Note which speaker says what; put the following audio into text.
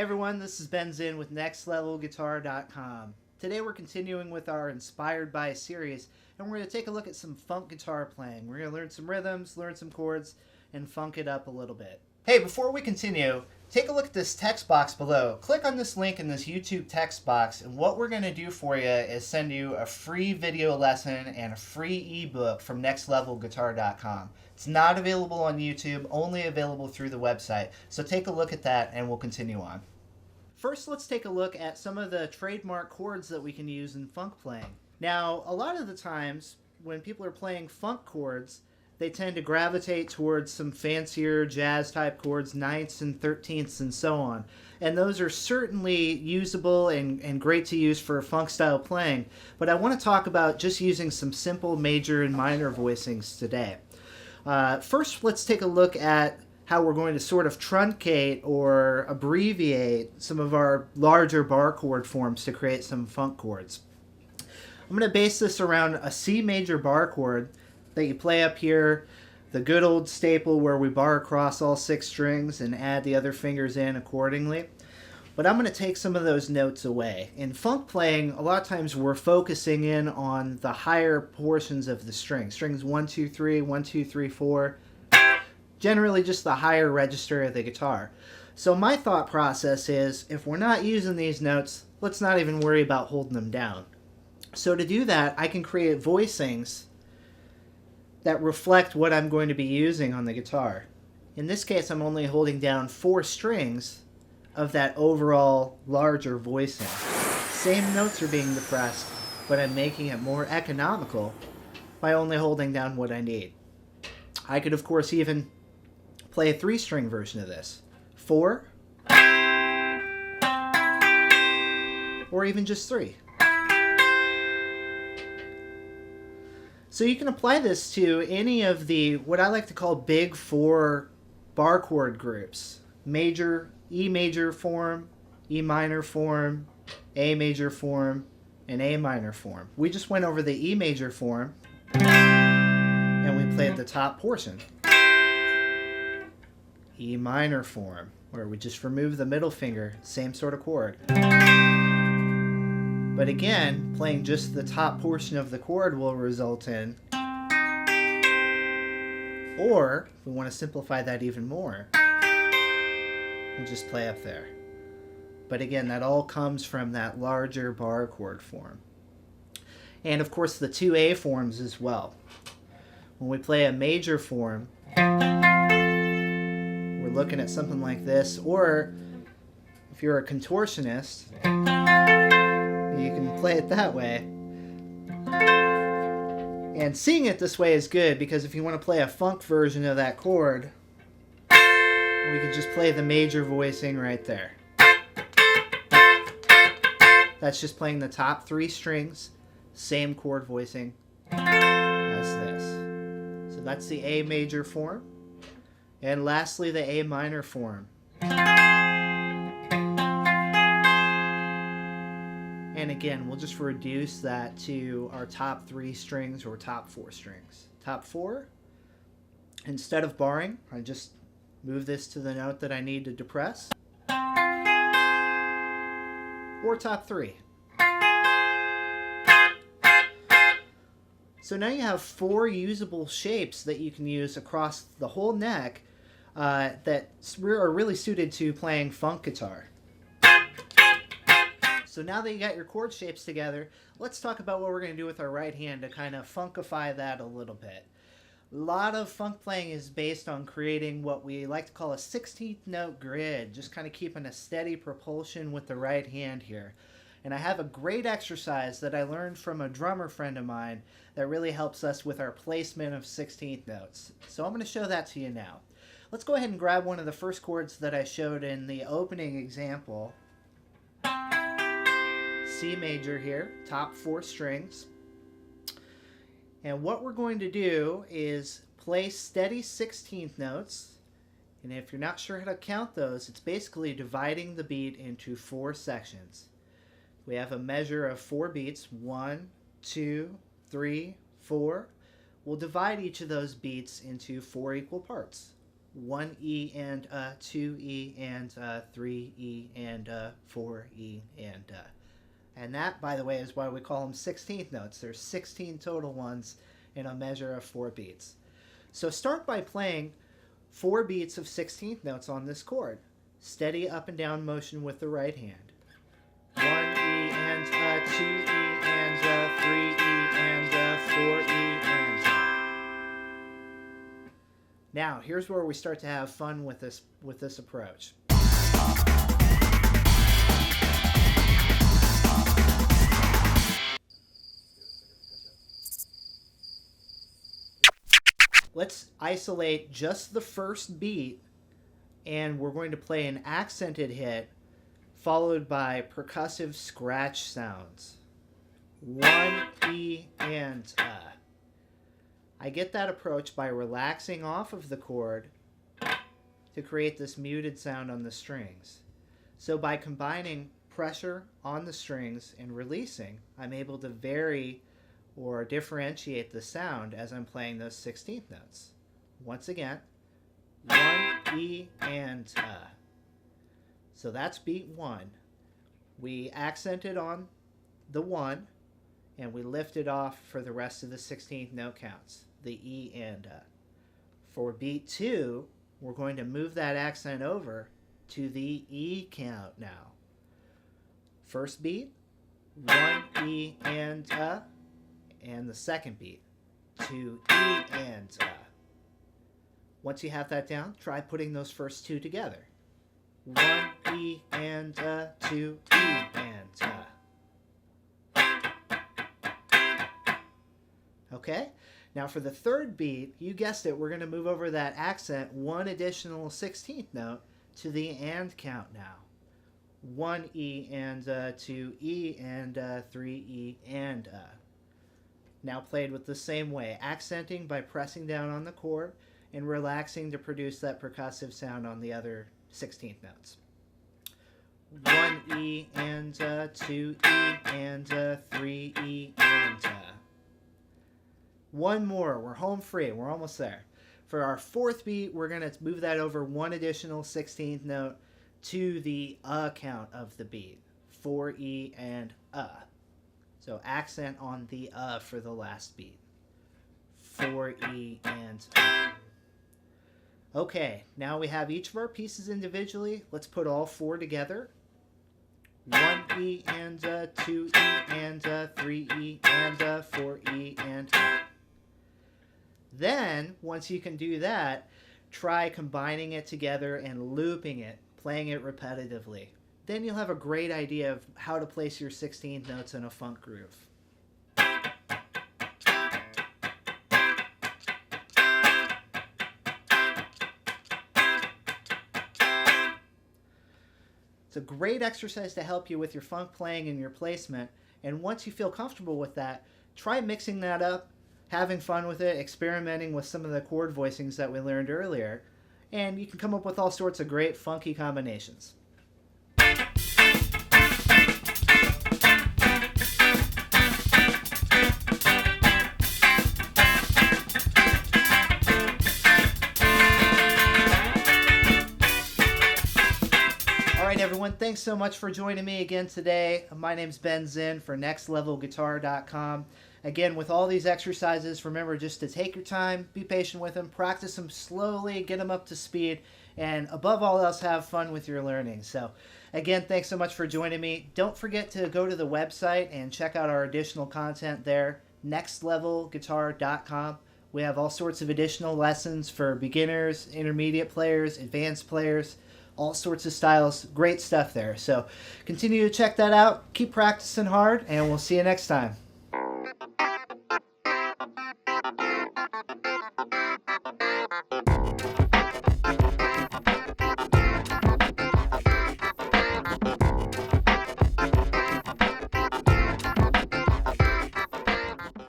Speaker 1: everyone, this is Ben Zinn with NextLevelGuitar.com. Today we're continuing with our Inspired By series, and we're going to take a look at some funk guitar playing. We're going to learn some rhythms, learn some chords, and funk it up a little bit. Hey, before we continue, take a look at this text box below. Click on this link in this YouTube text box, and what we're going to do for you is send you a free video lesson and a free ebook from NextLevelGuitar.com. It's not available on YouTube, only available through the website. So take a look at that and we'll continue on. First, let's take a look at some of the trademark chords that we can use in funk playing. Now, a lot of the times when people are playing funk chords, they tend to gravitate towards some fancier jazz type chords, ninths and 13ths and so on. And those are certainly usable and great to use for funk style playing. But I want to talk about just using some simple major and minor voicings today. First, let's take a look at how we're going to sort of truncate or abbreviate some of our larger bar chord forms to create some funk chords. I'm going to base this around a C major bar chord that you play up here, the good old staple where we bar across all 6 strings and add the other fingers in accordingly. But I'm going to take some of those notes away. In funk playing, a lot of times we're focusing in on the higher portions of the string. Strings 1, 2, 3, 1, 2, 3, 4. Generally just the higher register of the guitar. So my thought process is, if we're not using these notes, let's not even worry about holding them down. So to do that, I can create voicings that reflect what I'm going to be using on the guitar. In this case, I'm only holding down 4 strings of that overall larger voicing. Same notes are being depressed, but I'm making it more economical by only holding down what I need. I could, of course, even play a 3-string version of this. 4, or even just 3. So you can apply this to any of the, what I like to call big 4 bar chord groups. Major, E major form, E minor form, A major form, and A minor form. We just went over the E major form, and we played the top portion. E minor form, where we just remove the middle finger, same sort of chord. But again, playing just the top portion of the chord will result in, or if we want to simplify that even more, we'll just play up there. But again, that all comes from that larger bar chord form. And of course the 2A forms as well. When we play a major form, we're looking at something like this, or if you're a contortionist, you can play it that way. And seeing it this way is good, because if you want to play a funk version of that chord, we can just play the major voicing right there. That's just playing the top 3 strings, same chord voicing as this. So that's the A major form. And lastly, the A minor form. And again, we'll just reduce that to our top 3 strings or top 4 strings. Top 4, instead of barring, I just move this to the note that I need to depress. Or top 3. So now you have 4 usable shapes that you can use across the whole neck that are really suited to playing funk guitar. So now that you got your chord shapes together, let's talk about what we're going to do with our right hand to kind of funkify that a little bit. A lot of funk playing is based on creating what we like to call a 16th note grid, just kind of keeping a steady propulsion with the right hand here. And I have a great exercise that I learned from a drummer friend of mine that really helps us with our placement of 16th notes. So I'm going to show that to you now. Let's go ahead and grab one of the first chords that I showed in the opening example. C major here, top 4 strings. And what we're going to do is play steady 16th notes. And if you're not sure how to count those, it's basically dividing the beat into 4 sections. We have a measure of 4 beats, 1, 2, 3, 4. We'll divide each of those beats into 4 equal parts. 1 E and 2 E and 3 E and 4 E and that, by the way, is why we call them 16th notes. There's 16 total ones in a measure of 4 beats. So start by playing 4 beats of 16th notes on this chord. Steady up and down motion with the right hand. 1 E and 2 E and 3 E and 4 E and Now, here's where we start to have fun with this approach. Let's isolate just the first beat, and we're going to play an accented hit followed by percussive scratch sounds. 1 E and I get that approach by relaxing off of the chord to create this muted sound on the strings. So by combining pressure on the strings and releasing, I'm able to vary or differentiate the sound as I'm playing those 16th notes. Once again, 1 E and So that's beat 1. We accented on the 1 and we lifted off for the rest of the 16th note counts, the E and For beat 2, we're going to move that accent over to the E count now. First beat, 1 E and the second beat, 2 E and Once you have that down, try putting those first 2 together. 1 E and 2 E and Okay? Now for the third beat, you guessed it, we're going to move over that accent 1 additional 16th note to the and count now. 1 E and 2 E and 3 E and Now played with the same way, accenting by pressing down on the chord and relaxing to produce that percussive sound on the other 16th notes. 1 E and 2 E and 3 E and One more. We're home free. We're almost there. For our fourth beat, we're going to move that over 1 additional 16th note to the count of the beat. 4 E and So accent on the for the last beat. 4 E and Okay, now we have each of our pieces individually. Let's put all 4 together. 1 E and 2 E and 3 E and 4 E and Then, once you can do that, try combining it together and looping it, playing it repetitively. Then you'll have a great idea of how to place your 16th notes in a funk groove. It's a great exercise to help you with your funk playing and your placement. And once you feel comfortable with that, try mixing that up, having fun with it, experimenting with some of the chord voicings that we learned earlier, and you can come up with all sorts of great funky combinations. Alright everyone, thanks so much for joining me again today. My name's Ben Zinn for nextlevelguitar.com. Again, with all these exercises, remember just to take your time, be patient with them, practice them slowly, get them up to speed, and above all else, have fun with your learning. So, again, thanks so much for joining me. Don't forget to go to the website and check out our additional content there, nextlevelguitar.com. We have all sorts of additional lessons for beginners, intermediate players, advanced players, all sorts of styles. Great stuff there. So, continue to check that out, keep practicing hard, and we'll see you next time.